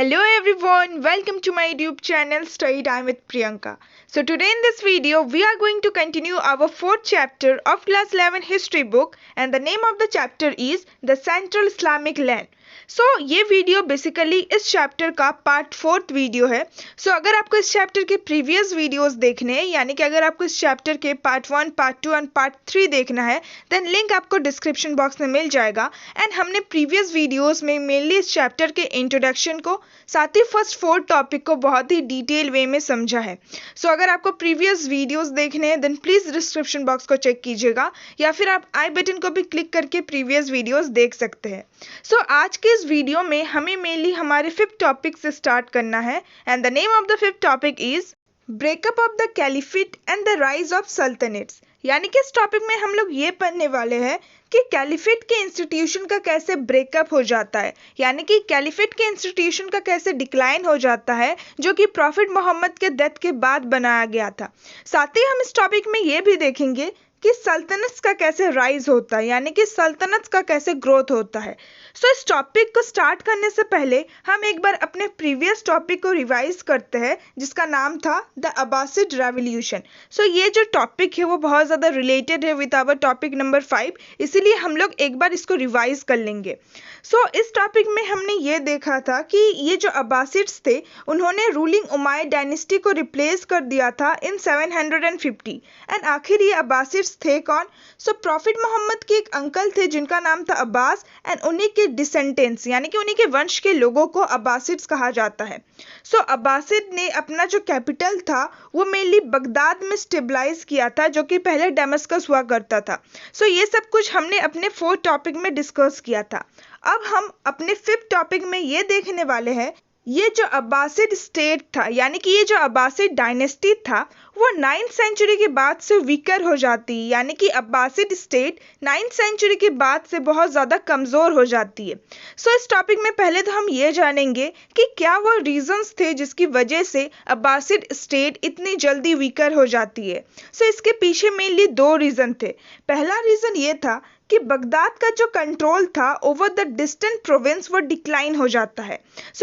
Hello everyone, welcome to my YouTube channel Study Time with Priyanka. So today in this video we are going to continue our fourth chapter of class 11 history book and the name of the chapter is the Central Islamic Land. ये video basically इस chapter का part 4 video है. अगर आपको इस chapter के previous videos देखने हैं, यानी कि अगर आपको इस चैप्टर के पार्ट 1, पार्ट 2 एंड पार्ट 3 देखना है, देन लिंक आपको डिस्क्रिप्शन बॉक्स में मिल जाएगा. एंड हमने प्रीवियस वीडियोस में मेनली इस चैप्टर के इंट्रोडक्शन को, साथ ही फर्स्ट 4 टॉपिक को बहुत ही डिटेल वे में समझा है. अगर आपको प्रीवियस वीडियोस देखने हैं, देन प्लीज़ डिस्क्रिप्शन बॉक्स को चेक कीजिएगा, या फिर आप आई बटन को भी क्लिक करके प्रीवियस वीडियोस देख सकते हैं. आज के इस वीडियो में हमें मेनली हमारे 5th टॉपिक से स्टार्ट करना है. And the name of the 5th topic is breakup of the caliphate and the rise of sultanates. यानी कि इस टॉपिक में हम लोग ये पढ़ने वाले हैं कि कैलिफेट के इंस्टीट्यूशन का कैसे ब्रेकअप हो जाता है, यानी कि कैलिफेट के इंस्टीट्यूशन का कैसे डिक्लाइन हो जाता है, जो कि प्रॉफिट मोहम्मद के डेथ के बाद बनाया गया था. साथ ही हम इस टॉपिक में ये भी देखेंगे कि सल्तनत का कैसे राइज होता है, यानी कि सल्तनत का कैसे ग्रोथ होता है. इस टॉपिक को स्टार्ट करने से पहले हम एक बार अपने प्रीवियस टॉपिक को रिवाइज करते हैं, जिसका नाम था द अब्बासिड रेवोल्यूशन. ये जो टॉपिक है वो बहुत ज़्यादा रिलेटेड है विद आवर टॉपिक नंबर 5, इसीलिए हम लोग एक बार इसको रिवाइज कर लेंगे. इस टॉपिक में हमने ये देखा था कि ये जो अब्बासिड्स थे, उन्होंने रूलिंग उमायद डायनेस्टी को रिप्लेस कर दिया था इन 750. एंड आखिर ये अब्बासिड्स थे कौन? प्रॉफिट मोहम्मद के एक अंकल थे जिनका नाम था अब्बास, एंड उन्हीं के डिसेंडेंट्स यानी कि उन्हीं के वंश के लोगों को अब्बासिड्स कहा जाता है. अब्बासिड ने अपना जो कैपिटल था वो मेनली बगदाद में स्टेबलाइज किया था, जो कि पहले डेमस्कस हुआ करता था. ये सब कुछ हमने अपने 4th टॉपिक में डिस्कस किया था. अब हम अपने 5th टॉपिक में ये देखने वाले हैं, ये जो अब्बासिड स्टेट था, यानी कि ये जो अब्बासिड डायनेस्टी था, वो 9th सेंचुरी के बाद से वीकर हो जाती है, यानी कि अब्बासिड स्टेट 9th सेंचुरी के बाद से बहुत ज़्यादा कमज़ोर हो जाती है. इस टॉपिक में पहले तो हम ये जानेंगे कि क्या वो रीजंस थे जिसकी वजह से अब्बासिड स्टेट इतनी जल्दी वीकर हो जाती है. इसके पीछे मेनली 2 रीज़न थे. पहला रीज़न ये था कि बगदाद का जो कंट्रोल था ओवर द डिस्टेंट प्रोविंस वो डिक्लाइन हो जाता है.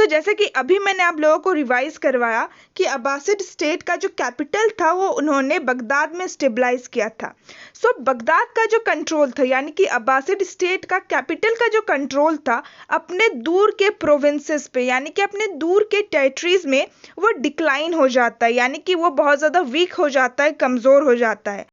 जैसे कि अभी मैंने आप लोगों को रिवाइज करवाया कि अब्बासिड स्टेट का जो कैपिटल था वो उन्होंने बगदाद में स्टेबलाइज किया था. बगदाद का जो कंट्रोल था, यानी कि अब्बासिड स्टेट का कैपिटल का जो कंट्रोल था, अपने दूर के प्रोविंसेस पे, यानी कि अपने दूर के टेरिटरीज में वो डिक्लाइन हो जाता है, यानी कि वो बहुत ज़्यादा वीक हो जाता है, कमज़ोर हो जाता है.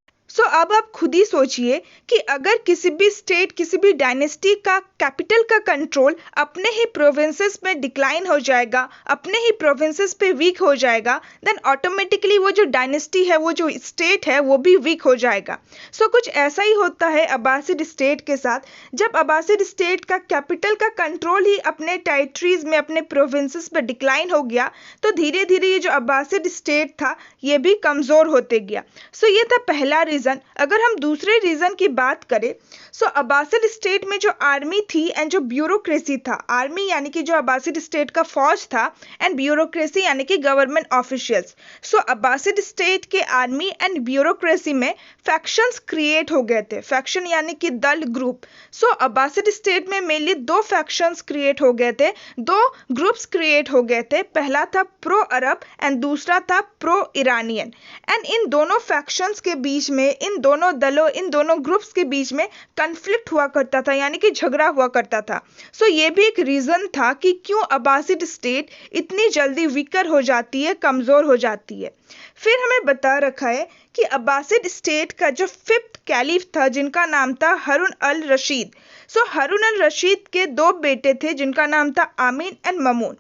अब आप खुद ही सोचिए कि अगर किसी भी स्टेट, किसी भी डायनेस्टी का कैपिटल का कंट्रोल अपने ही प्रोविंसेस में डिक्लाइन हो जाएगा, अपने ही प्रोविंसेस पे वीक हो जाएगा, देन ऑटोमेटिकली वो जो डायनेस्टी है, वो जो स्टेट है, वो भी वीक हो जाएगा. कुछ ऐसा ही होता है अब्बासिड स्टेट के साथ. जब अब्बासिड स्टेट का कैपिटल का कंट्रोल ही अपने टेरिटरीज में, अपने प्रोविंसेस पे डिक्लाइन हो गया, तो धीरे धीरे ये जो अब्बासिड स्टेट था ये भी कमज़ोर होते गया. ये था पहला रीज़न. अगर हम दूसरे रीजन की बात करें, अब्बासिड स्टेट में जो आर्मी थी एंड जो ब्यूरोक्रेसी था, आर्मी यानी कि जो अब्बासिड स्टेट का फौज था, एंड ब्यूरोक्रेसी यानी कि गवर्नमेंट ऑफिशियल्स. अब्बासिड स्टेट के आर्मी एंड ब्यूरोक्रेसी में फैक्शंस क्रिएट हो गए थे. फैक्शन यानी कि दल, ग्रुप. अब्बासिड स्टेट में मेनली 2 फैक्शंस क्रिएट हो गए थे, 2 ग्रुप्स क्रिएट हो गए थे. पहला था प्रो अरब एंड दूसरा था प्रो ईरानियन. एंड इन दोनों फैक्शंस के बीच में, इन दोनों दलों, इन दोनों ग्रुप्स के बीच में कन्फ्लिक्ट हुआ करता था, यानी कि झगड़ा हुआ करता था. ये भी एक रीज़न था कि क्यों अब्बासिड स्टेट इतनी जल्दी वीकर हो जाती है, कमज़ोर हो जाती है. फिर हमें बता रखा है कि अब्बासिड स्टेट का जो 5th कैलिफ था, जिनका नाम था हारून अल रशीद. हारून अल रशीद के 2 बेटे थे जिनका नाम था आमीन एंड मामून.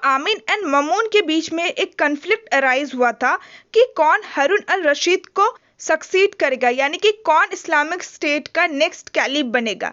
आमीन एंड मामून के बीच में एक कन्फ्लिक्ट अराइज हुआ था कि कौन हारून अल रशीद को सक्सीड करेगा, यानी कि कौन इस्लामिक स्टेट का नेक्स्ट कैलिफ बनेगा.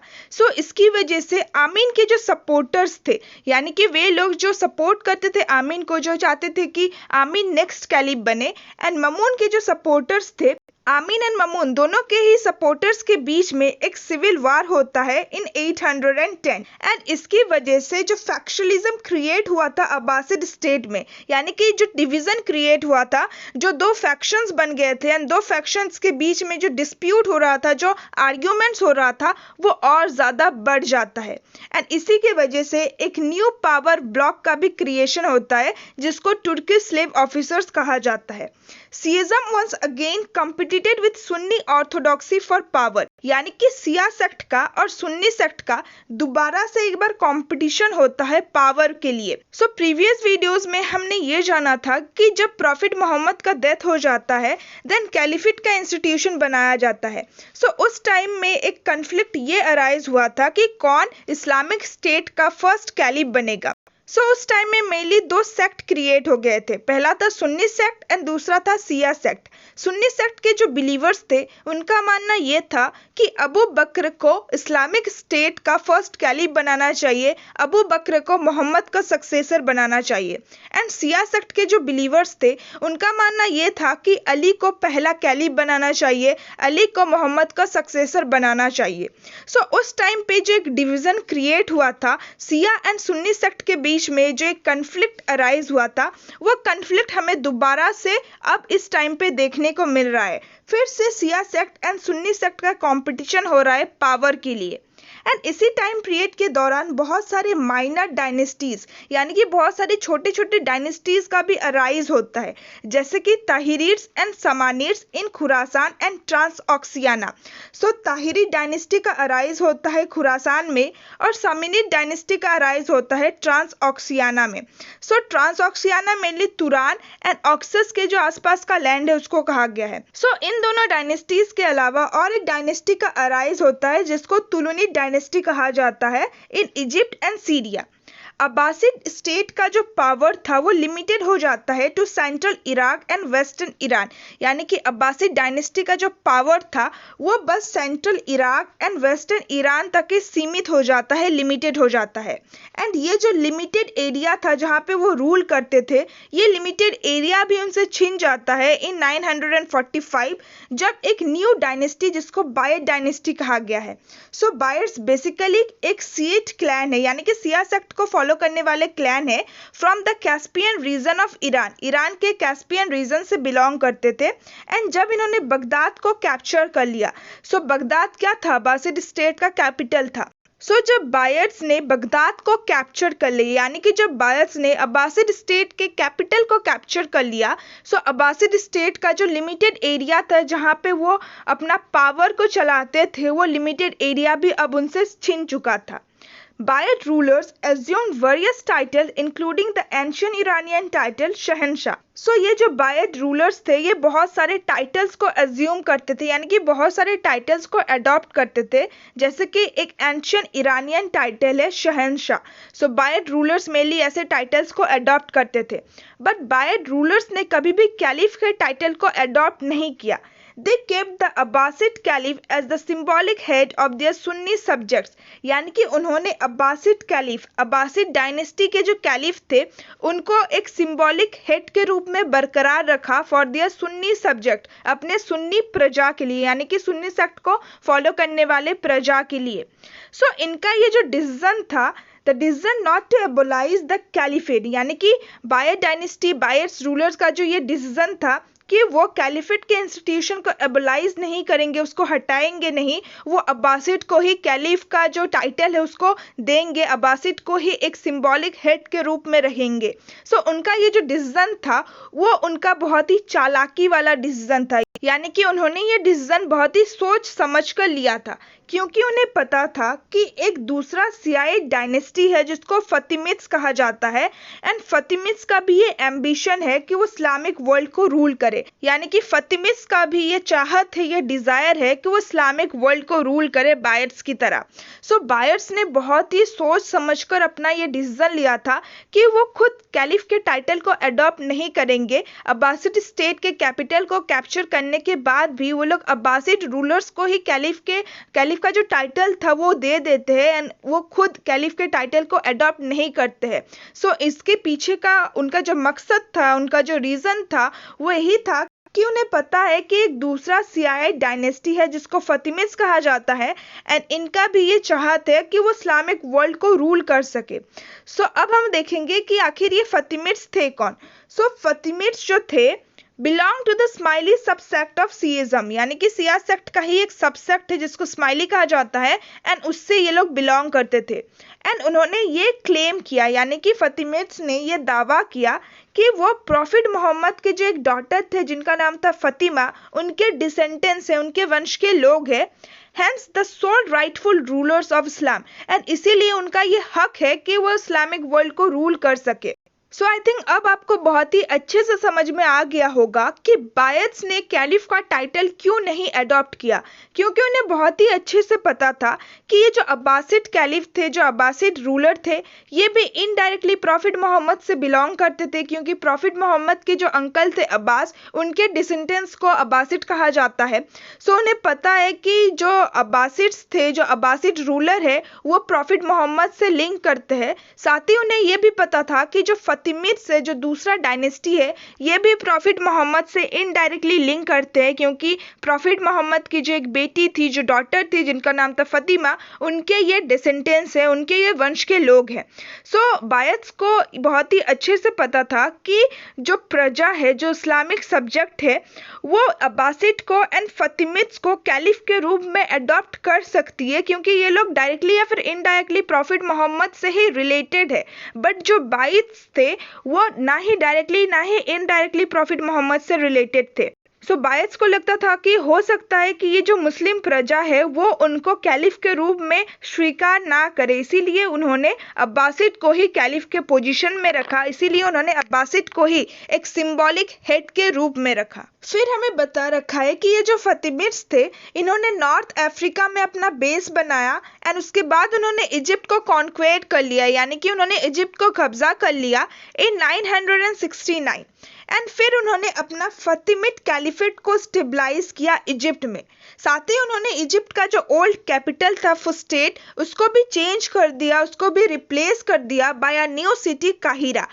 इसकी वजह से आमीन के जो सपोर्टर्स थे, यानी कि वे लोग जो सपोर्ट करते थे आमीन को, जो चाहते थे कि आमीन नेक्स्ट कैलिफ बने, एंड मामून के जो सपोर्टर्स थे, आमीन एंड मामून दोनों के ही सपोर्टर्स के बीच में एक सिविल वार होता है इन 810 एंड इसकी वजह से जो फैक्शनलिज्म क्रिएट हुआ था अब्बासिड स्टेट में, यानी कि जो डिवीजन क्रिएट हुआ था, जो दो फैक्शंस बन गए थे एंड दो फैक्शंस के बीच में जो डिस्प्यूट हो रहा था, जो आर्ग्यूमेंट्स हो रहा था, वो और ज्यादा बढ़ जाता है एंड इसी की वजह से एक न्यू पावर ब्लॉक का भी क्रिएशन होता है जिसको तुर्की स्लेव ऑफिसर्स कहा जाता है। Shiism once again competed with Sunni orthodoxy for power, यानी कि सिया सेक्ट का और सुन्नी सेक्ट का दोबारा से एक बार कंपटीशन होता है पावर के लिए। सो प्रीवियस वीडियोस में हमने ये जाना था कि जब प्रॉफिट मोहम्मद का डेथ हो जाता है देन कैलिफेट का इंस्टीट्यूशन बनाया जाता है। सो उस टाइम में एक कन्फ्लिक्ट ये अराइज हुआ था कि कौन इस्लामिक स्टेट का फर्स्ट कैलिफ बनेगा। उस टाइम में मेनली दो सेक्ट क्रिएट हो गए थे, पहला था सुन्नी सेक्ट एंड दूसरा था सिया सेक्ट। सुन्नी सेक्ट के जो बिलीवर्स थे उनका मानना यह था कि अबू बकर को इस्लामिक स्टेट का फर्स्ट कैलिफ बनाना चाहिए, अबू बकर को मोहम्मद का सक्सेसर बनाना चाहिए। एंड सिया सेक्ट के जो बिलीवर्स थे उनका मानना यह था कि अली को पहला कैलिफ बनाना चाहिए, अली को मोहम्मद का सक्सेसर बनाना चाहिए। उस टाइम पे जो एक डिवीजन क्रिएट हुआ था सिया एंड सुन्नी सेक्ट के बीच में, जो एक कन्फ्लिक्ट अराइज हुआ था, वो कन्फ्लिक्ट हमें दोबारा से अब इस टाइम पे देखने को मिल रहा है। फिर से Siya sect and Sunni sect का कंपटीशन हो रहा है पावर के लिए। एंड इसी टाइम पीरियड के दौरान बहुत सारे माइनर डायनेस्टीज, यानी कि बहुत सारे छोटे छोटे डायनेस्टीज का भी अराइज होता है, जैसे कि Tahirids and Samanids in Khurasan and Transoxiana. Tahiri dynasty का अराइज होता है खुरासान में और सामिनिड डायनेस्टी का अराइज होता है ट्रांसऑक्सियाना में। ट्रांसऑक्सियाना मेनली तुरान एंड ऑक्सस के जो आसपास का लैंड है उसको कहा गया है। इन दोनों डायनेस्टीज के अलावा और एक डायनेस्टी का अराइज होता है जिसको तुलुनिड डायनेस्टी कहा जाता है in Egypt and Syria. Abbasid state का जो पावर था वो लिमिटेड हो जाता है to central Iraq and western Iran, यानी कि अब्बासिड डायनेस्टी का जो पावर था वो बस central Iraq and western Iran तक ही सीमित हो जाता है, लिमिटेड हो जाता है। एंड ये जो लिमिटेड एरिया था जहाँ पे वो रूल करते थे, ये लिमिटेड एरिया भी उनसे छिन जाता है इन 945 जब एक न्यू डायनेस्टी जिसको बायड डायनेस्टी कहा गया है। बायड्स बेसिकली एक सियट क्लैन है, यानी कि सिया सेक्ट को फॉलो करने वाले क्लैन है from the Caspian region of Iran, Iran के कैस्पियन रीजन से बिलोंग करते थे। एंड जब इन्होंने बगदाद को कैप्चर कर लिया, बगदाद क्या था, अब्बासिड स्टेट का कैपिटल था। जब बायड्स ने बगदाद को कैप्चर कर लिया, यानी कि जब बायड्स ने अब्बासिड स्टेट के कैपिटल को कैप्चर कर लिया, अब्बासिड स्टेट का जो लिमिटेड एरिया था जहाँ पे वो अपना पावर को चलाते थे, वो लिमिटेड एरिया भी अब उनसे छिन चुका था। Buyid rulers assumed various titles including the ancient Iranian title शहंशाह। ये जो बायड रूलर्स थे ये बहुत सारे टाइटल्स को अज्यूम करते थे, यानी कि बहुत सारे टाइटल्स को अडॉप्ट करते थे, जैसे कि एक एंशियंट इरानियन टाइटल है शहंशाह। बायड रूलर्स मेनली ऐसे टाइटल्स को अडॉप्ट करते थे, बट बायड रूलर्स ने कभी भी कैलिफ के टाइटल को अडॉप्ट नहीं किया। They kept the Abbasid Caliph as the symbolic head of their Sunni subjects, यानी कि उन्होंने अब्बासिड कैलिफ, अब्बासिड डायनेस्टी के जो कैलिफ थे उनको एक सिंबॉलिक हेड के रूप में बरकरार रखा फॉर देयर सुन्नी सब्जेक्ट, अपने सुन्नी प्रजा के लिए, यानी कि सुन्नी सेक्ट को फॉलो करने वाले प्रजा के लिए। इनका ये जो डिसीजन था, the decision not to abolish the caliphate, यानी कि बायड डायनेस्टी, बायड्स रूलर्स का जो ये डिसीजन था कि वो कैलिफेट के इंस्टीट्यूशन को एबोलाइज नहीं करेंगे, उसको हटाएंगे नहीं, वो अब्बासिड को ही कैलिफ का जो टाइटल है उसको देंगे, अब्बासिड को ही एक सिंबॉलिक हेड के रूप में रहेंगे। उनका ये जो डिसीजन था वो उनका बहुत ही चालाकी वाला डिसीजन था, यानी कि उन्होंने ये डिसीजन बहुत ही सोच समझ कर लिया था, क्योंकि उन्हें पता था कि एक दूसरा सियाइड डायनेस्टी है जिसको फतिमिड्स कहा जाता है, एंड फतिमिड्स का भी ये एम्बिशन है कि वो इस्लामिक वर्ल्ड को रूल करे, यानी कि फतिमिड्स का भी ये चाहत है, ये डिजायर है कि वो इस्लामिक वर्ल्ड को रूल करे बायड्स की तरह। बायड्स ने बहुत ही सोच समझकर अपना ये डिसीजन लिया था कि वो खुद कैलिफ के टाइटल को अडॉप्ट नहीं करेंगे। अब्बासिड स्टेट के कैपिटल को कैप्चर करने के बाद भी वो लोग अब्बासिड रूलर्स को ही कैलिफ का जो टाइटल था वो दे देते हैं, एंड वो खुद कैलिफ के टाइटल को अडॉप्ट नहीं करते हैं। इसके पीछे का उनका जो मकसद था, उनका जो रीजन था वो यही था कि उन्हें पता है कि एक दूसरा सियाइड डायनेस्टी है जिसको फतिमिड्स कहा जाता है एंड इनका भी ये चाहत है कि वो इस्लामिक वर्ल्ड को रूल कर सके। अब हम देखेंगे कि आखिर ये फतिमिड्स थे कौन। फतिमिड्स जो थे belong to the Ismaili subsect of Shiism, यानी कि सिया सेक्ट का ही एक सबसेक्ट है जिसको स्माइली कहा जाता है एंड उससे ये लोग बिलोंग करते थे। एंड उन्होंने ये क्लेम किया, यानी कि फतिमिड्स ने ये दावा किया कि वो प्रॉफिट मोहम्मद के जो एक डॉटर थे जिनका नाम था फतिमा, उनके डिसेंडेंट्स हैं, उनके वंश के लोग हैं, hence the sole rightful rulers of Islam, and इसीलिए उनका ये हक है कि वो इस्लामिक वर्ल्ड को रूल कर सके। आई थिंक अब आपको बहुत ही अच्छे से समझ में आ गया होगा कि बायत्स ने कैलिफ का टाइटल क्यों नहीं अडॉप्ट किया, क्योंकि उन्हें बहुत ही अच्छे से पता था कि ये जो अब्बासिड कैलिफ थे, जो अब्बासिड रूलर थे, ये भी इनडायरेक्टली प्रॉफिट मोहम्मद से बिलोंग करते थे, क्योंकि प्रॉफिट मोहम्मद के जो अंकल थे अब्बास, उनके डिसेंडेंट्स को अब्बासिड कहा जाता है। उन्हें पता है कि जो अब्बासिड्स थे, जो अब्बासिड रूलर है, वो प्रॉफिट मोहम्मद से लिंक करते हैं। साथ ही उन्हें ये भी पता था कि जो फतिमिड्स से जो दूसरा डायनेस्टी है, ये भी प्रॉफिट मोहम्मद से इनडायरेक्टली लिंक करते हैं, क्योंकि प्रॉफिट मोहम्मद की जो एक बेटी थी, जो डॉटर थी जिनका नाम था फतिमा, उनके ये डिसेंडेंट्स हैं, उनके ये वंश के लोग हैं। बायत्स को बहुत ही अच्छे से पता था कि जो प्रजा है, जो इस्लामिक सब्जेक्ट है, वो अब्बासिड को एंड फतिमिड्स को कैलिफ के रूप में अडॉप्ट कर सकती है, क्योंकि ये लोग डायरेक्टली या फिर इनडायरेक्टली प्रॉफिट मोहम्मद से ही रिलेटेड है। बट जो बायत्स थे वो ना ही डायरेक्टली ना ही इनडायरेक्टली प्रॉफिट मोहम्मद से रिलेटेड थे। बायत्स को लगता था कि हो सकता है कि ये जो मुस्लिम प्रजा है वो उनको कैलिफ के रूप में स्वीकार ना करे, इसीलिए उन्होंने अब्बासिड को ही कैलिफ के पोजीशन में रखा, इसीलिए उन्होंने अब्बासिड को ही एक सिंबॉलिक हेड के रूप में रखा। फिर हमें बता रखा है कि ये जो फतिमिड्स थे, इन्होंने नॉर्थ अफ्रीका में अपना बेस बनाया एंड उसके बाद उन्होंने इजिप्ट को कॉन्क्वेट कर लिया, यानी कि उन्होंने इजिप्ट को कब्जा कर लिया इन 969 एंड फिर उन्होंने अपना फतिमिड कैलिफेट को स्टेबलाइज किया इजिप्ट में। साथ ही उन्होंने इजिप्ट का जो ओल्ड कैपिटल था फुस्टेट, उसको भी चेंज कर दिया, उसको भी रिप्लेस कर दिया बाय अ न्यू सिटी काहिरा।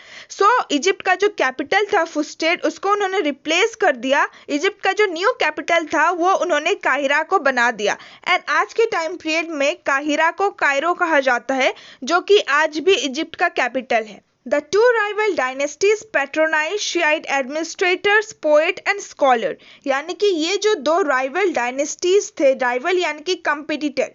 इजिप्ट का जो कैपिटल था फुस्टेट, उसको उन्होंने रिप्लेस कर दिया, इजिप्ट का जो न्यू कैपिटल था वो उन्होंने काहिरा को बना दिया। एंड आज के टाइम पीरियड में काहिरा को कायरो कहा जाता है, जो कि आज भी इजिप्ट का कैपिटल है। The two rival dynasties patronized Shiite administrators, poet and scholar, यानी कि ये जो दो राइवल डायनेस्टीज थे, राइवल यानी कि कंपिटिटर,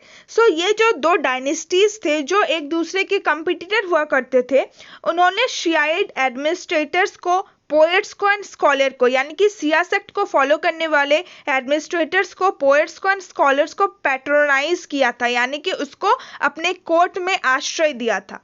ये जो दो डायनेस्टीज थे जो एक दूसरे के कंपिटिटर हुआ करते थे, उन्होंने शियाइट एडमिनिस्ट्रेटर्स को, पोएट्स को एंड स्कॉलर को, यानी कि सिया सेक्ट को फॉलो करने वाले एडमिनिस्ट्रेटर्स को, पोएट्स को एंड स्कॉलर्स को पैट्रोनाइज किया था, यानी कि उसको अपने कोर्ट में आश्रय दिया था।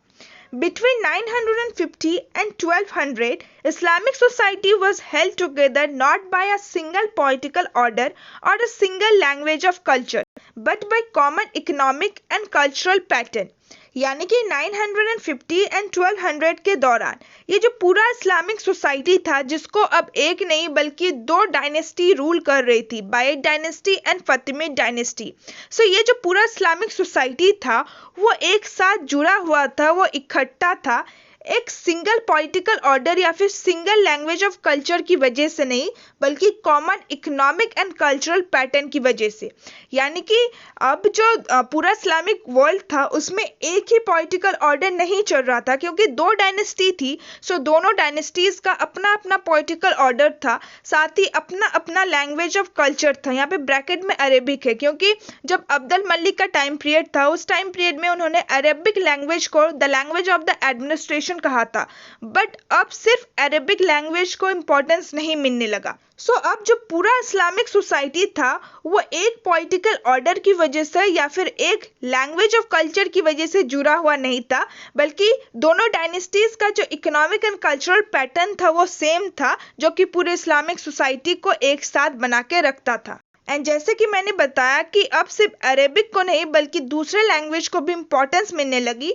Between 950 and 1200, Islamic society was held together not by a single political order or a single language of culture, but by common economic and cultural pattern. यानी कि 950 एंड 1200 के दौरान ये जो पूरा इस्लामिक सोसाइटी था, जिसको अब एक नहीं बल्कि दो डायनेस्टी रूल कर रही थी, बायत डायनेस्टी एंड फतिमिड डायनेस्टी। ये जो पूरा इस्लामिक सोसाइटी था वो एक साथ जुड़ा हुआ था, वो इकट्ठा था, एक सिंगल पॉलिटिकल ऑर्डर या फिर सिंगल लैंग्वेज ऑफ कल्चर की वजह से नहीं, बल्कि common economic and cultural pattern की वजह से। यानी कि अब जो पूरा इस्लामिक वर्ल्ड था उसमें एक ही पॉलिटिकल ऑर्डर नहीं चल रहा था, क्योंकि दो डायनेस्टी थी। दोनों डायनेस्टीज का अपना अपना पॉलिटिकल ऑर्डर था, साथ ही अपना अपना लैंग्वेज ऑफ कल्चर था। यहाँ पे ब्रैकेट में अरेबिक है, क्योंकि जब अब्दुल मलिक का टाइम पीरियड था, उस टाइम पीरियड में उन्होंने अरेबिक लैंग्वेज को the language of the administration कहा था, बट अब सिर्फ अरेबिक लैंग्वेज को इंपॉर्टेंस नहीं मिलने लगा। अब जो पूरा इस्लामिक सोसाइटी था वो एक पॉलिटिकल ऑर्डर की वजह से या फिर एक लैंग्वेज ऑफ कल्चर की वजह से जुड़ा हुआ नहीं था, बल्कि दोनों डायनेस्टीज का जो इकोनॉमिक एंड कल्चरल पैटर्न था वो सेम था, जो कि पूरे इस्लामिक सोसाइटी को एक साथ बना के रखता था। एंड जैसे कि मैंने बताया कि अब सिर्फ अरेबिक को नहीं बल्कि दूसरे लैंग्वेज को भी इंपॉर्टेंस मिलने लगी।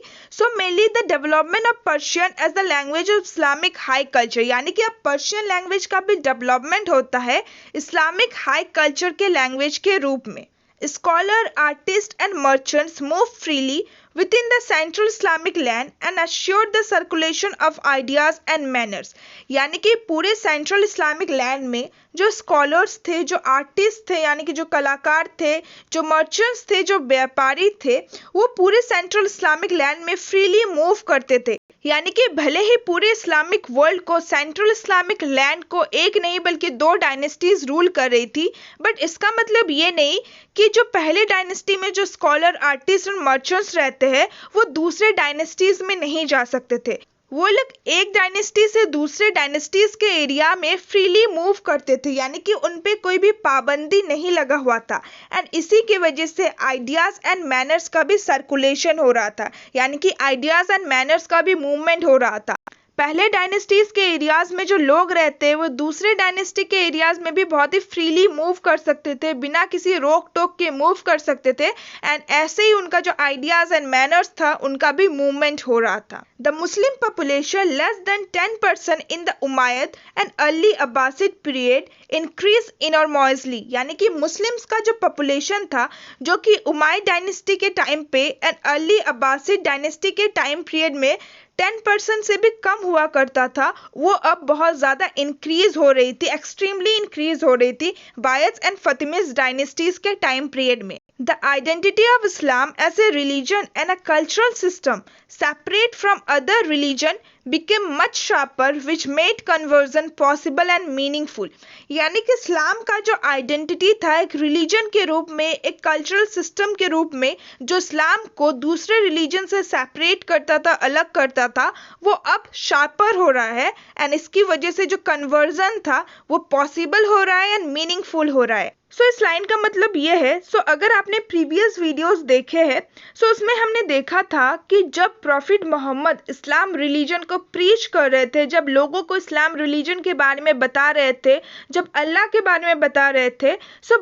Mainly the development of Persian as the language of Islamic high culture, यानी कि अब पर्शियन लैंग्वेज का भी डेवलपमेंट होता है इस्लामिक हाई कल्चर के लैंग्वेज के रूप में। Scholar, artists and merchants moved freely within the central Islamic land and assured the circulation of ideas and manners. यानी कि पूरे सेंट्रल इस्लामिक लैंड में जो स्कॉलर्स थे, जो आर्टिस्ट थे, यानी कि जो कलाकार थे, जो मर्चेंट्स थे, जो व्यापारी थे, वो पूरे सेंट्रल इस्लामिक लैंड में फ्रीली मूव करते थे। यानी कि भले ही पूरे इस्लामिक वर्ल्ड को, सेंट्रल इस्लामिक लैंड को एक नहीं बल्कि दो डायनेस्टीज रूल कर रही थी, बट इसका मतलब ये नहीं कि जो पहले डायनेस्टी में जो स्कॉलर, आर्टिस्ट और मर्चेंट्स रहते हैं वो दूसरे डायनेस्टीज में नहीं जा सकते थे। वो लोग एक डायनेस्टी से दूसरे डायनेस्टीज के एरिया में फ्रीली मूव करते थे, यानी कि उन पे कोई भी पाबंदी नहीं लगा हुआ था। एंड इसी की वजह से आइडियाज एंड मैनर्स का भी सर्कुलेशन हो रहा था, यानी कि आइडियाज एंड मैनर्स का भी मूवमेंट हो रहा था। पहले डायनेस्टीज के एरियाज में जो लोग रहते हैं वो दूसरे डायनेस्टी के एरियाज में भी बहुत ही फ्रीली मूव कर सकते थे, बिना किसी रोक टोक के मूव कर सकते थे। एंड ऐसे ही उनका जो आइडियाज एंड मैनर्स था उनका भी मूवमेंट हो रहा था। The Muslim population less than 10% in the Umayyad and early Abbasid period increase enormously, यानी कि मुस्लिम्स का जो पॉपुलेशन था जो कि उमायद डायनेस्टी के टाइम पे एंड अर्ली अब्बासिड डायनेस्टी के टाइम पीरियड में 10% से भी कम हुआ करता था, वो अब बहुत ज़्यादा इंक्रीज हो रही थी, एक्सट्रीमली इंक्रीज हो रही थी बायस एंड फतिमिस डायनेस्टीज के टाइम पीरियड में। The identity of Islam as a religion and a cultural system separate from other religion became much sharper, which made conversion possible and meaningful. यानी कि इस्लाम का जो identity था एक रिलीजन के रूप में, एक कल्चरल सिस्टम के रूप में, जो इस्लाम को दूसरे रिलीजन से सेपरेट करता था, अलग करता था, वो अब शार्पर हो रहा है। एंड इसकी वजह से जो कन्वर्जन था वो पॉसिबल हो रहा है एंड मीनिंगफुल हो रहा है। सो इस लाइन का मतलब ये है, अगर आपने प्रीवियस वीडियोस देखे हैं उसमें हमने देखा था कि जब प्रॉफिट मोहम्मद इस्लाम रिलीजन को प्रीच कर रहे थे, जब लोगों को इस्लाम रिलीजन के बारे में बता रहे थे, जब अल्लाह के बारे में बता रहे थे,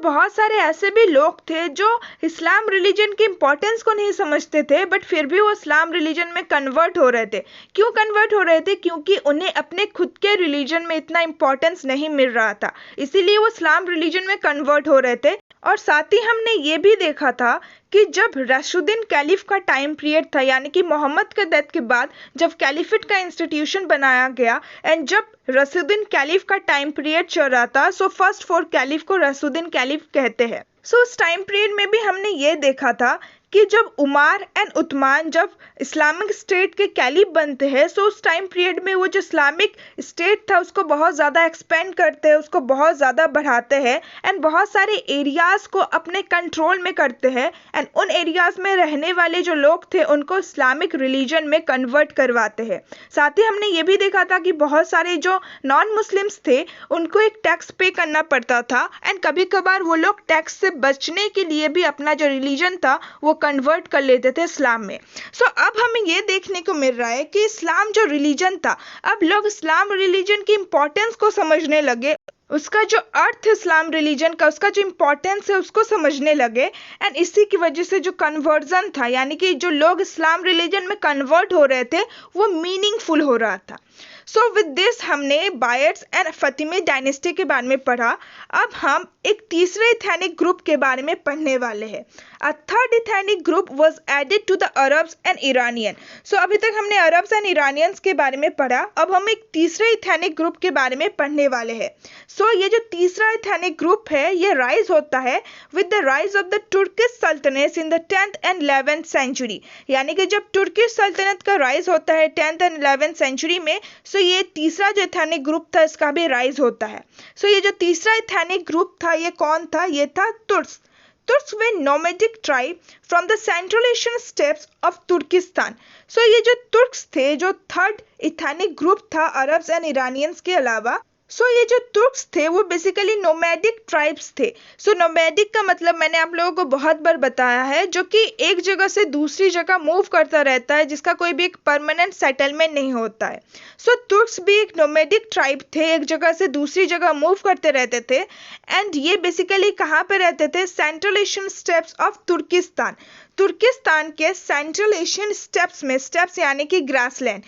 बहुत सारे ऐसे भी लोग थे जो इस्लाम रिलीजन की इंपॉर्टेंस को नहीं समझते थे, बट फिर भी वो इस्लाम रिलीजन में कन्वर्ट हो रहे थे। क्यों कन्वर्ट हो रहे थे? क्योंकि उन्हें अपने खुद के रिलीजन में इतना इंपॉर्टेंस नहीं मिल रहा था, इसीलिए वो इस्लाम रिलीजन में कन्वर्ट हो रहे थे। और साथ ही हमने ये भी देखा था कि जब रशीदुद्दीन कैलिफ का टाइम पीरियड था, यानी कि मोहम्मद के डेथ के बाद जब कैलिफेट का इंस्टीट्यूशन बनाया गया एंड जब रशीदुद्दीन कैलिफ का टाइम पीरियड चल रहा था, फर्स्ट 4 कैलिफ को रशीदुद्दीन कैलिफ कहते हैं। उस टाइम पीरियड में भी हमने ये देखा था कि जब उमार एंड उस्मान जब इस्लामिक स्टेट के कैलिफ बनते हैं, उस टाइम पीरियड में वो जो इस्लामिक स्टेट था उसको बहुत ज़्यादा एक्सपेंड करते हैं, उसको बहुत ज़्यादा बढ़ाते हैं एंड बहुत सारे एरियाज़ को अपने कंट्रोल में करते हैं एंड उन एरियाज़ में रहने वाले जो लोग थे उनको इस्लामिक रिलीजन में कन्वर्ट करवाते हैं। साथ ही हमने ये भी देखा था कि बहुत सारे जो नॉन मुस्लिम्स थे उनको एक टैक्स पे करना पड़ता था एंड कभी कभार वो लोग टैक्स से बचने के लिए भी अपना जो रिलीजन था वो कन्वर्ट कर लेते थे इस्लाम में। अब हमें ये देखने को मिल रहा है कि इस्लाम जो रिलीजन था, अब लोग इस्लाम रिलीजन की इंपॉर्टेंस को समझने लगे, उसका जो अर्थ इस्लाम रिलीजन का, उसका जो इम्पोर्टेंस है उसको समझने लगे एंड इसी की वजह से जो कन्वर्जन था, यानी कि जो लोग इस्लाम रिलीजन में कन्वर्ट हो रहे थे वो मीनिंगफुल हो रहा था। विद दिस हमने बायर्स एंड फतिमी डायनेस्टी के बारे में पढ़ा। अब हम एक तीसरे इथेनिक ग्रुप के बारे में पढ़ने वाले हैं। A third ethnic group was added to the Arabs and Iranian. अभी तक हमने अरब्स एंड ईरानियंस के बारे में पढ़ा, अब हम एक तीसरे इथेनिक ग्रुप के बारे में पढ़ने वाले हैं। ये जो तीसरा इथेनिक ग्रुप है ये राइज होता है with the rise of the Turkish सल्तनत in the 10th and 11th century. यानी कि जब तुर्किश सल्तनत का राइज होता है 10th एंड 11th सेंचुरी में, ये तीसरा जो इथेनिक ग्रुप था इसका भी राइज होता है। ये जो तीसरा इथेनिक ग्रुप था ये कौन था? ये था Turks. Turks were nomadic tribe from the Central Asian steppes of Turkestan. ये जो तुर्क्स थे, जो थर्ड इथेनिक ग्रुप था अरब्स एंड ईरानियंस के अलावा, ये जो तुर्क्स थे वो बेसिकली नोमैडिक ट्राइब्स थे। नोमैडिक का मतलब मैंने आप लोगों को बहुत बार बताया है, जो कि एक जगह से दूसरी जगह मूव करता रहता है, जिसका कोई भी एक परमानेंट सेटलमेंट नहीं होता है। तुर्क्स भी एक नोमैडिक ट्राइब थे, एक जगह से दूसरी जगह मूव करते रहते थे एंड ये बेसिकली कहाँ पे रहते थे? सेंट्रल एशियन स्टेप्स ऑफ तुर्किस्तान। तुर्किस्तान के सेंट्रल एशियन स्टेप्स में, स्टेप्स यानी कि ग्रासलैंड,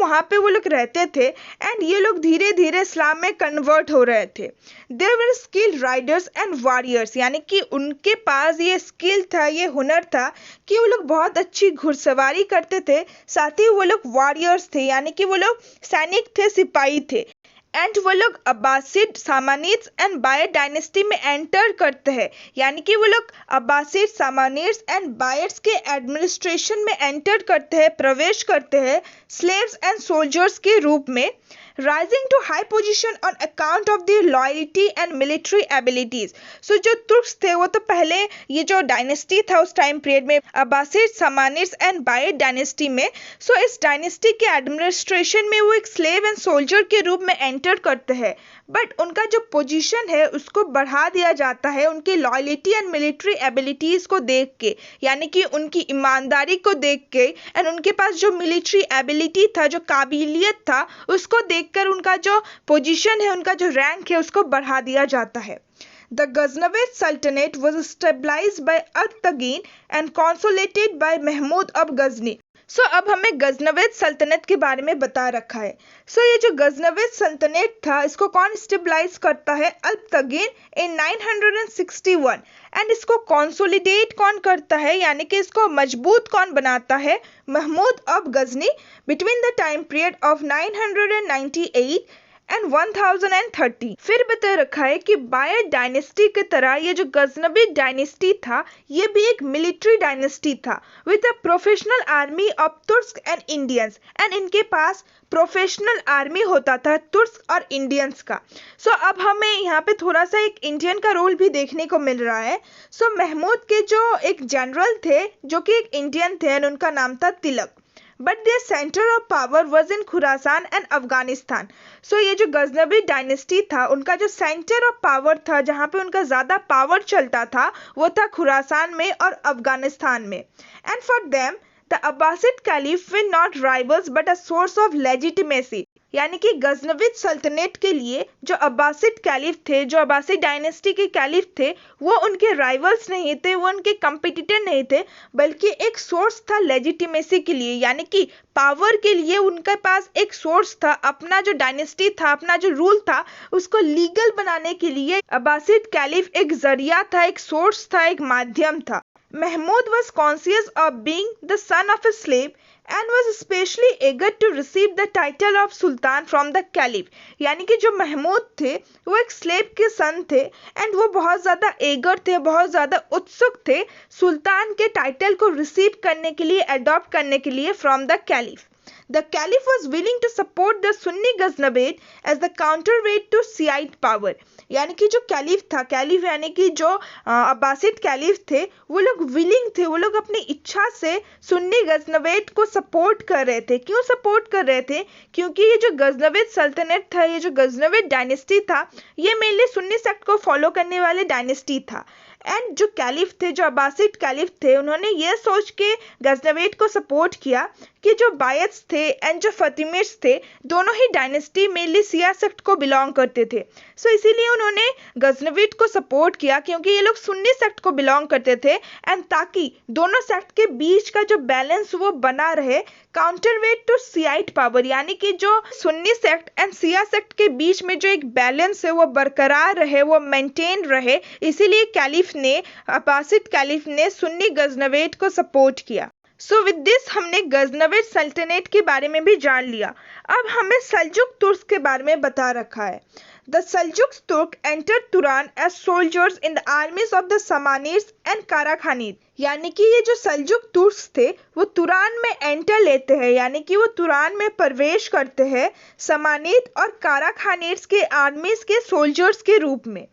वहाँ पे वो लोग रहते थे एंड ये लोग धीरे धीरे इस्लाम में कन्वर्ट हो रहे थे। There were skilled riders and warriors, यानी कि उनके पास ये स्किल था, ये हुनर था कि वो लोग बहुत अच्छी घुड़सवारी करते थे, साथ ही वो लोग वॉरियर्स थे, यानी कि वो लोग सैनिक थे, सिपाही थे। एंड वो लोग अब्बासिड, सामानिड्स एंड बायर डायनेस्टी में एंटर करते हैं, यानी कि वो लोग अब्बासिड, सामानिड्स एंड बायर्स के एडमिनिस्ट्रेशन में एंटर करते हैं, प्रवेश करते हैं स्लेव्स एंड सोल्जर्स के रूप में, rising to high position on account of their loyalty and military abilities. So जो तुर्क्स थे वो तो पहले ये जो डायनेस्टी था उस टाइम पीरियड में अब्बासिड, सामानिड्स एंड बायर डायनेस्टी में, सो इस डायनेस्टी के एडमिनिस्ट्रेशन में वो एक स्लेव एंड सोल्जर के रूप में एंटर करते हैं, बट उनका जो पोजीशन है उसको बढ़ा दिया जाता है उनकी लॉयल्टी एंड मिलिट्री एबिलिटीज को देख के, यानी कि उनकी ईमानदारी को देख के एंड उनके पास जो मिलिट्री एबिलिटी था, जो काबिलियत था, उसको देखकर उनका जो पोजीशन है, उनका जो रैंक है, उसको बढ़ा दिया जाता है। The Ghaznavid Sultanate was stabilized by Artagin and consolidated by Mahmud of Ghazni. अब हमें गजनविद सल्तनत के बारे में बता रखा है। ये जो गजनविद सल्तनत था इसको कौन स्टेबलाइज करता है? अल्तगिन इन 961। एंड इसको कंसोलिडेट कौन करता है, यानी कि इसको मजबूत कौन बनाता है? Mahmud of Ghazni between the time period of 998 and 1030। फिर बता रखा है कि बायर डायनेस्टी की तरह ये जो गजनवी डायनेस्टी था ये भी एक मिलिट्री डायनेस्टी था with a professional army of तुर्क एंड इंडियंस, एंड इनके पास प्रोफेशनल आर्मी होता था तुर्क और इंडियंस का। अब हमें यहाँ पे थोड़ा सा एक इंडियन का रोल भी देखने को मिल रहा है। महमूद के जो एक जनरल थे जो कि एक इंडियन थे, उनका नाम था Tilak, but their centre of power was in Khurasan and Afghanistan. ये जो गजनवी डायनेस्टी था उनका जो सेंटर ऑफ पावर था, जहाँ पे उनका ज़्यादा पावर चलता था, वो था खुरासान में और अफगानिस्तान में। And for them the Abbasid caliph were not rivals but a source of legitimacy, यानी कि गजनविद सल्तनत के लिए जो अब्बासिड कैलिफ थे, जो अब्बासिड डायनेस्टी के कैलिफ थे, वो उनके राइवल्स नहीं थे, वो उनके कंपिटिटर नहीं थे, बल्कि एक सोर्स था लेजिटिमेसी के लिए, यानी कि पावर के लिए उनके पास एक सोर्स था। अपना जो डायनेस्टी था, अपना जो रूल था, उसको लीगल बनाने के लिए अब्बासिड कैलिफ एक जरिया था, एक सोर्स था, एक माध्यम था। Mahmud was conscious of being the son of a slave and was especially eager to receive the title of Sultan from the Caliph, यानी कि जो महमूद थे वो एक स्लेव के सन थे एंड वो बहुत ज़्यादा एगर थे, बहुत ज़्यादा उत्सुक थे सुल्तान के टाइटल को रिसीव करने के लिए, अडॉप्ट करने के लिए from the caliph. The Caliph was willing to support the Sunni Ghaznavid as the counterweight to Shiite power, यानी कि जो कैलिफ था, कैलिफ यानी कि जो अब्बासिड कैलिफ थे, वो लोग विलिंग थे, वो लोग अपनी इच्छा से सुन्नी गजनविद को सपोर्ट कर रहे थे। क्यों सपोर्ट कर रहे थे? क्योंकि ये जो गजनविद सल्तनत था, ये जो गजनविद डायनेस्टी था, ये मेनली सुन्नी सेक्ट को फॉलो करने वाले डायनेस्टी था। एंड जो कैलिफ थे, जो अब्बासिड कैलिफ थे, उन्होंने ये सोच के गजनविद को सपोर्ट किया कि जो बायत्स थे एंड जो फतिमिड्स थे, दोनों ही डायनेस्टी मेनली शिया सेक्ट को बिलोंग करते थे। इसीलिए उन्होंने गजनविद को सपोर्ट किया क्योंकि ये लोग सुन्नी सेक्ट को बिलोंग करते थे, एंड ताकि दोनों सेक्ट के बीच का जो बैलेंस वो बना रहे, काउंटरवेट टू शियाइट पावर, यानी कि जो Sunni sect and Shia sect के बीच में जो एक बैलेंस है वो बरकरार रहे, वो मेंटेन रहे। इसीलिए कैलिफ ने, अब्बासिड कैलिफ ने सुन्नी गजनविद को सपोर्ट किया। विद दिस हमने गजनविद सल्तनत के बारे में भी जान लिया। अब हमें सल्जुक तुर्क के बारे में बता रखा है। The Seljuk Turk entered Turan as soldiers in the armies of the Samanids and Karakhanid, यानी कि ये जो सल्जुक तुर्क थे वो तुरान में एंटर लेते हैं, यानी कि वो तुरान में प्रवेश करते हैं समानिद और काराखानिड्स के आर्मीज के सोल्जर्स के रूप में।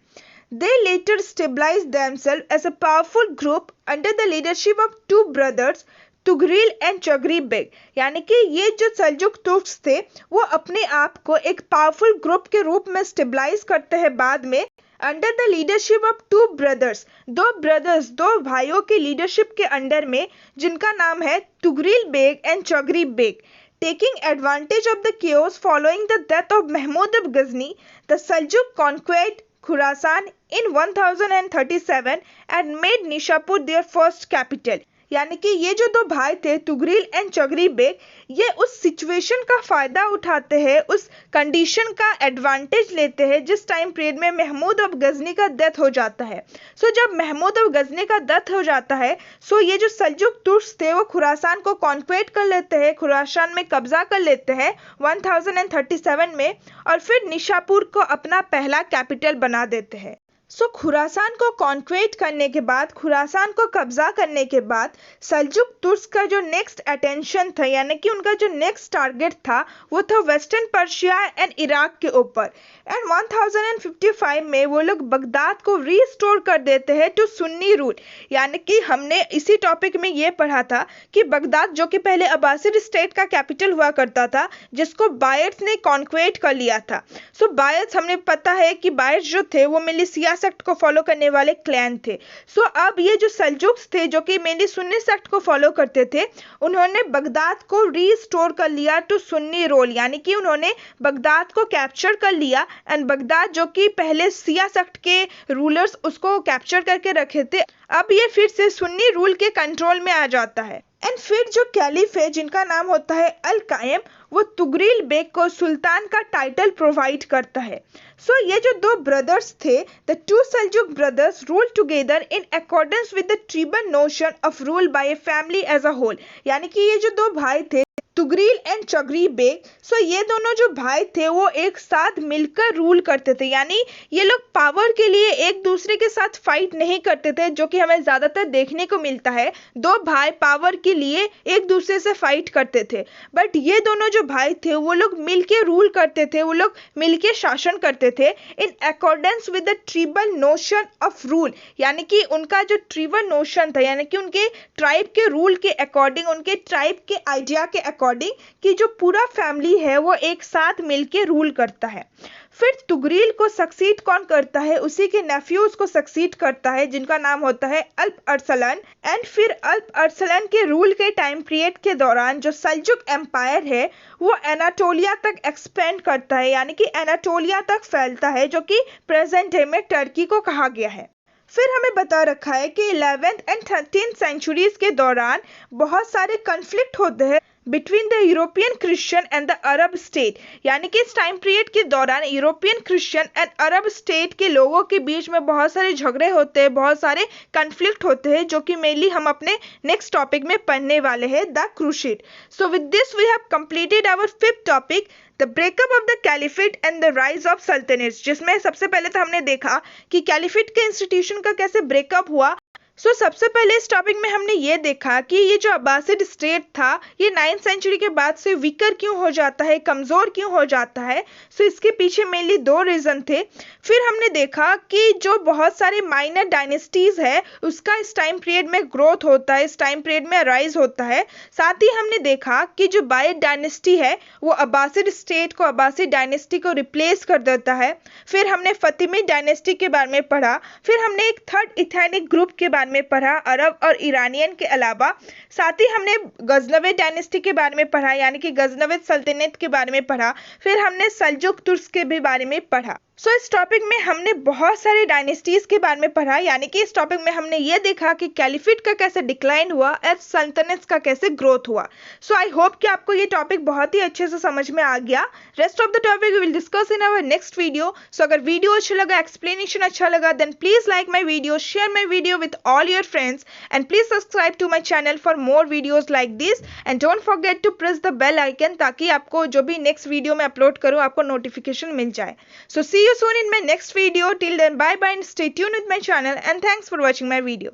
They later stabilized themselves as a powerful group under the leadership of two brothers, Tughril and Chaghri Beg, यानी कि ये जो सल्जुक तुर्क्स थे वो अपने आप को एक पावरफुल ग्रुप के रूप में स्टेबलाइज करते हैं बाद में, under the leadership of two brothers, दो भाइयों के लीडरशिप के अंडर में, जिनका नाम है Tughril Beg and Chaghri Beg. Taking advantage of the chaos following the death of Mahmud of Ghazni, the Seljuk conquered Khurasan in 1037 and made Nishapur their first capital, यानी कि ये जो दो भाई थे तुगरिल एंड चगरी बेग, ये उस situation का फायदा उठाते हैं, उस कंडीशन का एडवांटेज लेते हैं जिस टाइम पीरियड में महमूद ऑफ गजनी का डेथ हो जाता है। सो जब महमूद ऑफ गजनी का डेथ हो जाता है, सो ये जो सल्जुक तुर्क थे वो खुरासान को कॉन्क्वेट कर लेते हैं, खुरासान में कब्जा कर लेते हैं 1037 में, और फिर निशापुर को अपना पहला कैपिटल बना देते हैं। सो खुरासान को कॉन्क्वेट करने के बाद, खुरासान को कब्जा करने के बाद, सल्जुक तुर्क का जो नेक्स्ट अटेंशन था, यानी कि उनका जो नेक्स्ट टारगेट था, वो था वेस्टर्न पर्शिया एंड इराक के ऊपर। एंड 1055 में वो लोग बगदाद को रीस्टोर कर देते हैं टू सुन्नी रूल। यानी कि हमने इसी टॉपिक में ये पढ़ा था कि बगदाद जो कि पहले अब्बासिड स्टेट का कैपिटल हुआ करता था, जिसको बायर्स ने कॉन्क्वेट कर लिया था। सो बायर्स, हमने पता है कि बायर्स जो थे वो मेनली शिया सेक्ट को फॉलो करने वाले क्लैन थे। सो अब ये जो सल्जुक्स थे जो कि मेनली सुन्नी सेक्ट को फॉलो करते थे, उन्होंने बगदाद को रीस्टोर कर लिया टू सुन्नी रोल, यानी कि उन्होंने बगदाद को कैप्चर कर लिया। एंड बगदाद जो कि पहले शिया सेक्ट के रूलर्स उसको कैप्चर करके रखे थे, अब ये फिर से सुन्नी रूल के कंट्रोल में आ जाता है। एंड फिर जो कैलिफ है जिनका नाम होता है अल कायम, वो तुगरिल बेग को सुल्तान का टाइटल प्रोवाइड करता है। सो ये जो दो ब्रदर्स थे, the two Seljuk brothers rule together in accordance with the tribal notion of rule by a family as a whole. यानी कि ये जो दो भाई थे Tughril and Chaghri Beg, so ये दोनों जो भाई थे वो एक साथ मिलकर रूल करते थे। यानी ये लोग पावर के लिए एक दूसरे के साथ फाइट नहीं करते थे, जो कि हमें ज़्यादातर देखने को मिलता है, दो भाई पावर के लिए एक दूसरे से फाइट करते थे। बट ये दोनों जो भाई थे वो लोग मिलके रूल करते थे, वो लोग मिलके शासन करते थे in accordance with the tribal notion of rule. यानी कि उनका जो ट्रिबल नोशन था, यानी कि उनके ट्राइब के रूल के अकॉर्डिंग, उनके ट्राइब के आइडिया के अकॉर्डिंग कि जो पूरा फैमिली है वो एक साथ मिलके रूल करता है। फिर तुगरिल को सक्सीड कौन करता है? उसी के नेफ्यूज को सक्सीड करता है जिनका नाम होता है अल्प अरसलन। एंड फिर अल्प अरसलन के रूल के टाइम पीरियड के दौरान जो सल्जुक एम्पायर है वो एनाटोलिया तक एक्सपेंड करता है, यानी कि एनाटोलिया तक फैलता है, जो कि प्रेजेंट डे में टर्की को कहा गया है। फिर हमें बता रखा है कि 11th एंड 13th सेंचुरीज के दौरान बहुत सारे कन्फ्लिक्ट होते हैं between the European Christian and the Arab state. यानी कि इस टाइम पीरियड के दौरान European Christian and Arab state के लोगों के बीच में बहुत सारे झगड़े होते हैं, बहुत सारे कन्फ्लिक्ट होते हैं, जो कि मेनली हम अपने नेक्स्ट टॉपिक में पढ़ने वाले हैं, the crusade. So with this we have completed our fifth topic, the breakup of the caliphate and the rise of sultanates, जिसमें सबसे पहले तो हमने देखा कि कैलिफेट के इंस्टीट्यूशन का कैसे ब्रेकअप हुआ। सबसे पहले इस टॉपिक में हमने ये देखा कि ये जो अब्बासिड स्टेट था ये 9th सेंचुरी के बाद से वीकर क्यों हो जाता है, कमज़ोर क्यों हो जाता है। इसके पीछे मेनली दो रीज़न थे। फिर हमने देखा कि जो बहुत सारे माइनर डायनेस्टीज़ है उसका इस टाइम पीरियड में ग्रोथ होता है, इस टाइम पीरियड में राइज होता है। साथ ही हमने देखा कि जो बायड डायनेस्टी है वो अब्बासिड स्टेट को, अब्बासिड डायनेस्टी को रिप्लेस कर देता है। फिर हमने फतिमिड डायनेस्टी के बारे में पढ़ा। फिर हमने एक थर्ड इथेनिक ग्रुप के बारे में पढ़ा, अरब और ईरानियन के अलावा। साथ ही हमने गजनविद डायनेस्टी के बारे में पढ़ा, यानी कि गजनविद सल्तनत के बारे में पढ़ा। फिर हमने सल्जुक तुर्क के भी बारे में पढ़ा। इस टॉपिक में हमने बहुत सारे डायनेस्टीज के बारे में पढ़ा, यानी कि इस टॉपिक में हमने ये देखा कि कैलिफेट का कैसे डिक्लाइन हुआ और सल्तनत का कैसे ग्रोथ हुआ। आई होप कि आपको ये टॉपिक बहुत ही अच्छे से समझ में आ गया। Rest of the topic we will discuss in our next video. अगर वीडियो अच्छा लगा, एक्सप्लेनेशन अच्छा लगा, then please like my video, share my video with all your friends and please subscribe to my channel for more videos like this and don't forget to press the bell icon, ताकि आपको जो भी next video में upload करूँ आपको notification मिल जाए। See you soon in my next video. Till then, bye bye and stay tuned with my channel, and thanks for watching my video.